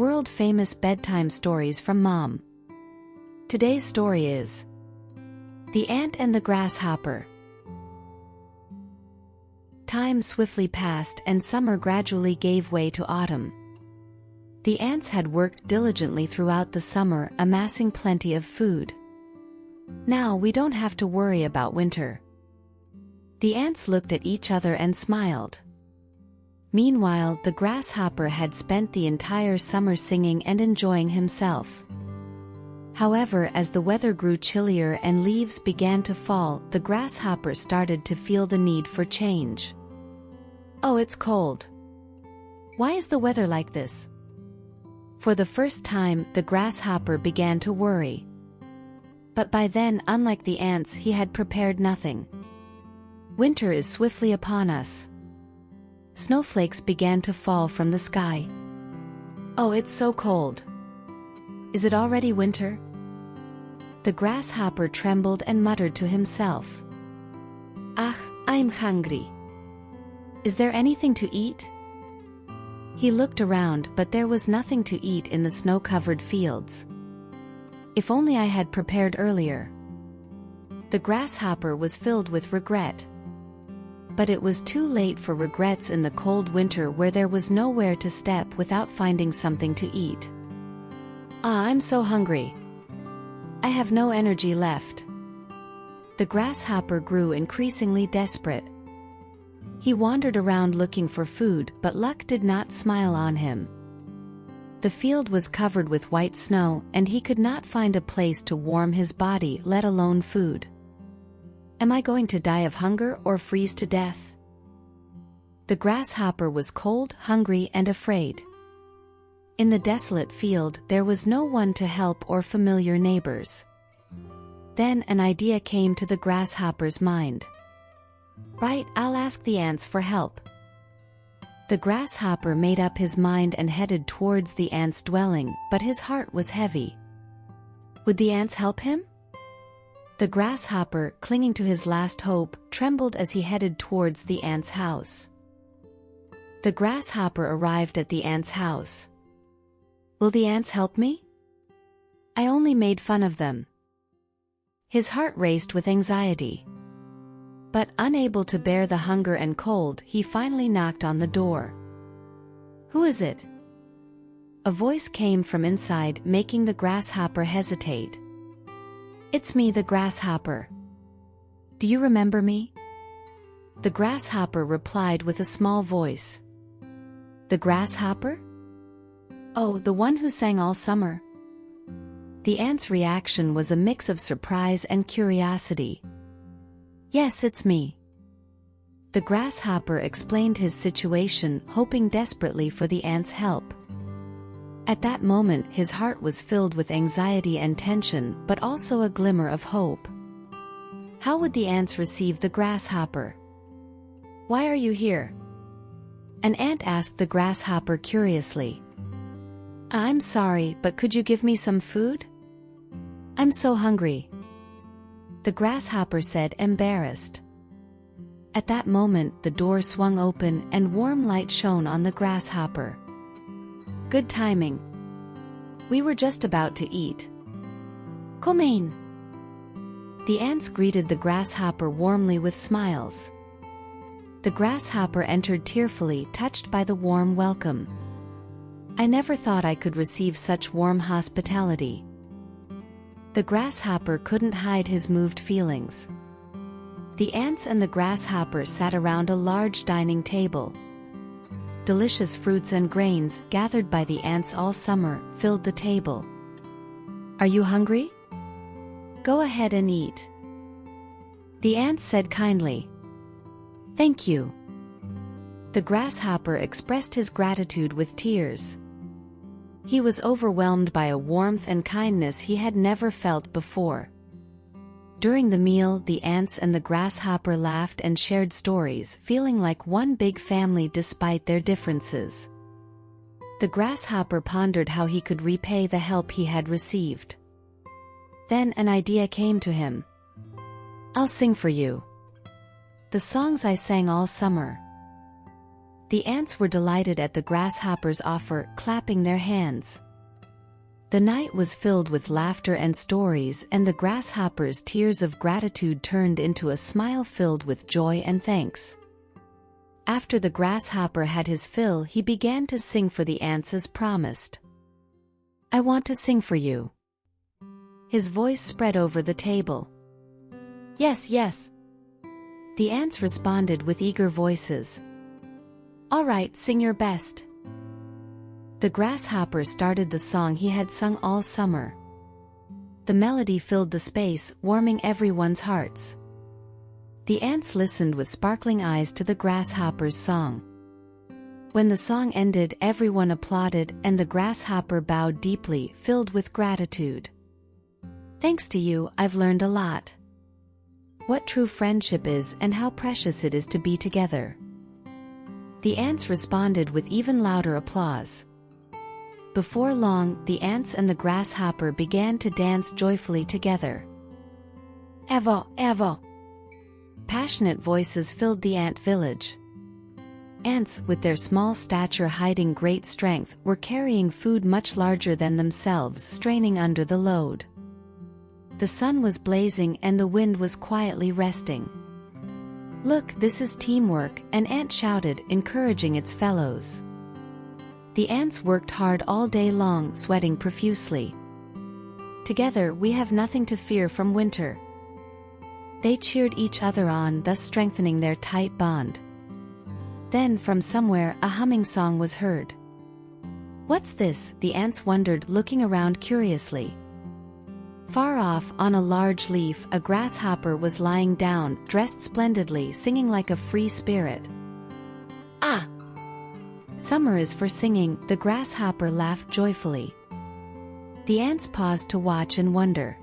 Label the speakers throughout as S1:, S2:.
S1: World-famous bedtime stories from Mom. Today's story is The Ant and the Grasshopper. Time swiftly passed and summer gradually gave way to autumn. The ants had worked diligently throughout the summer, amassing plenty of food. Now we don't have to worry about winter. The ants looked at each other and smiled. Meanwhile, the grasshopper had spent the entire summer singing and enjoying himself. However, as the weather grew chillier and leaves began to fall, the grasshopper started to feel the need for change. Oh, it's cold. Why is the weather like this? For the first time, the grasshopper began to worry. But by then, unlike the ants, he had prepared nothing. Winter is swiftly upon us. Snowflakes began to fall from the sky. Oh, it's so cold. Is it already winter? The grasshopper trembled and muttered to himself. Ah, I'm hungry. Is there anything to eat? He looked around, but there was nothing to eat in the snow-covered fields. If only I had prepared earlier. The grasshopper was filled with regret. But it was too late for regrets in the cold winter where there was nowhere to step without finding something to eat. Ah, I'm so hungry. I have no energy left. The grasshopper grew increasingly desperate. He wandered around looking for food, but luck did not smile on him. The field was covered with white snow, and he could not find a place to warm his body, let alone food. Am I going to die of hunger or freeze to death? The grasshopper was cold, hungry, and afraid. In the desolate field, there was no one to help or familiar neighbors. Then an idea came to the grasshopper's mind. Right, I'll ask the ants for help. The grasshopper made up his mind and headed towards the ants' dwelling, but his heart was heavy. Would the ants help him? The grasshopper, clinging to his last hope, trembled as he headed towards the ants' house. The grasshopper arrived at the ants' house. Will the ants help me? I only made fun of them. His heart raced with anxiety. But unable to bear the hunger and cold, he finally knocked on the door. Who is it? A voice came from inside, making the grasshopper hesitate. It's me, the grasshopper. Do you remember me? The grasshopper replied with a small voice. The grasshopper? Oh, the one who sang all summer. The ant's reaction was a mix of surprise and curiosity. Yes, it's me. The grasshopper explained his situation, hoping desperately for the ant's help. At that moment, his heart was filled with anxiety and tension, but also a glimmer of hope. How would the ants receive the grasshopper? Why are you here? An ant asked the grasshopper curiously. I'm sorry, but could you give me some food? I'm so hungry. The grasshopper said, embarrassed. At that moment, the door swung open and warm light shone on the grasshopper. Good timing. We were just about to eat. Come in. The ants greeted the grasshopper warmly with smiles. The grasshopper entered tearfully, touched by the warm welcome. I never thought I could receive such warm hospitality. The grasshopper couldn't hide his moved feelings. The ants and the grasshopper sat around a large dining table. Delicious fruits and grains, gathered by the ants all summer, filled the table. Are you hungry? Go ahead and eat. The ants said kindly. Thank you. The grasshopper expressed his gratitude with tears. He was overwhelmed by a warmth and kindness he had never felt before. During the meal, the ants and the grasshopper laughed and shared stories, feeling like one big family despite their differences. The grasshopper pondered how he could repay the help he had received. Then an idea came to him. I'll sing for you the songs I sang all summer. The ants were delighted at the grasshopper's offer, clapping their hands. The night was filled with laughter and stories, and the grasshopper's tears of gratitude turned into a smile filled with joy and thanks. After the grasshopper had his fill, he began to sing for the ants as promised. "I want to sing for you." His voice spread over the table. "Yes, yes." The ants responded with eager voices. "All right, sing your best." The grasshopper started the song he had sung all summer. The melody filled the space, warming everyone's hearts. The ants listened with sparkling eyes to the grasshopper's song. When the song ended, everyone applauded, and the grasshopper bowed deeply, filled with gratitude. "Thanks to you, I've learned a lot. What true friendship is and how precious it is to be together." The ants responded with even louder applause. Before long, the ants and the grasshopper began to dance joyfully together. "Evo, Evo!" Passionate voices filled the ant village. Ants, with their small stature hiding great strength, were carrying food much larger than themselves, straining under the load. The sun was blazing and the wind was quietly resting. "Look, this is teamwork," an ant shouted, encouraging its fellows. The ants worked hard all day long, sweating profusely. "Together we have nothing to fear from winter." They cheered each other on, thus strengthening their tight bond. Then from somewhere, a humming song was heard. "What's this?" the ants wondered, looking around curiously. Far off, on a large leaf, a grasshopper was lying down, dressed splendidly, singing like a free spirit. "Ah! Summer is for singing," the grasshopper laughed joyfully. The ants paused to watch and wonder.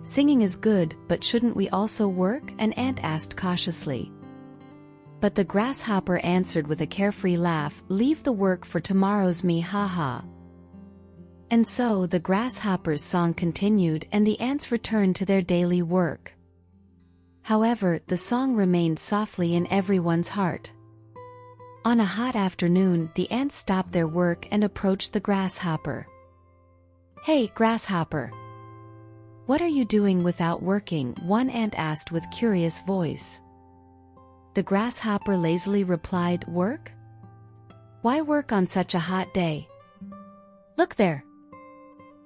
S1: "Singing is good, but shouldn't we also work?" an ant asked cautiously. But the grasshopper answered with a carefree laugh, "Leave the work for tomorrow's me, ha." And so the grasshopper's song continued, and the ants returned to their daily work. However, the song remained softly in everyone's heart. On a hot afternoon, the ants stopped their work and approached the grasshopper. "Hey, grasshopper! What are you doing without working?" one ant asked with curious voice. The grasshopper lazily replied, "Work? Why work on such a hot day? Look there!"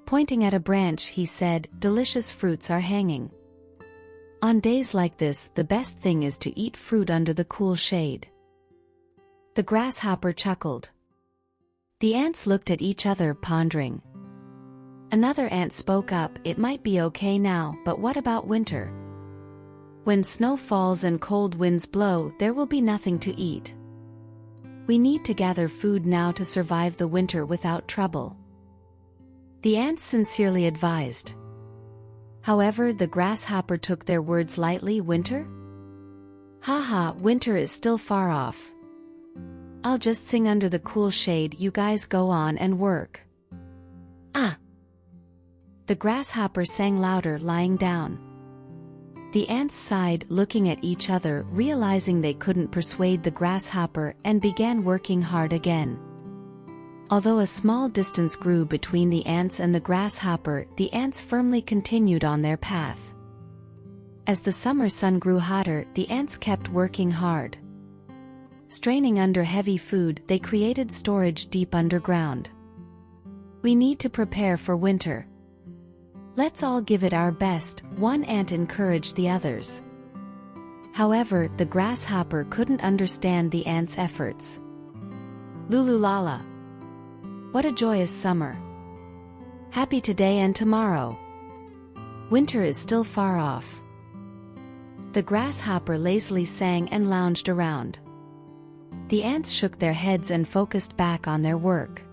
S1: Pointing at a branch, he said, "Delicious fruits are hanging. On days like this, the best thing is to eat fruit under the cool shade." The grasshopper chuckled. The ants looked at each other, pondering. Another ant spoke up, "It might be okay now, but what about winter? When snow falls and cold winds blow, there will be nothing to eat. We need to gather food now to survive the winter without trouble." The ants sincerely advised. However, the grasshopper took their words lightly. "Winter? Ha, winter is still far off. I'll just sing under the cool shade, you guys go on and work." "Ah!" The grasshopper sang louder, lying down. The ants sighed, looking at each other, realizing they couldn't persuade the grasshopper, and began working hard again. Although a small distance grew between the ants and the grasshopper, the ants firmly continued on their path. As the summer sun grew hotter, the ants kept working hard. Straining under heavy food, they created storage deep underground. "We need to prepare for winter. Let's all give it our best," one ant encouraged the others. However, the grasshopper couldn't understand the ants' efforts. "Lululala! What a joyous summer! Happy today and tomorrow. Winter is still far off." The grasshopper lazily sang and lounged around. The ants shook their heads and focused back on their work.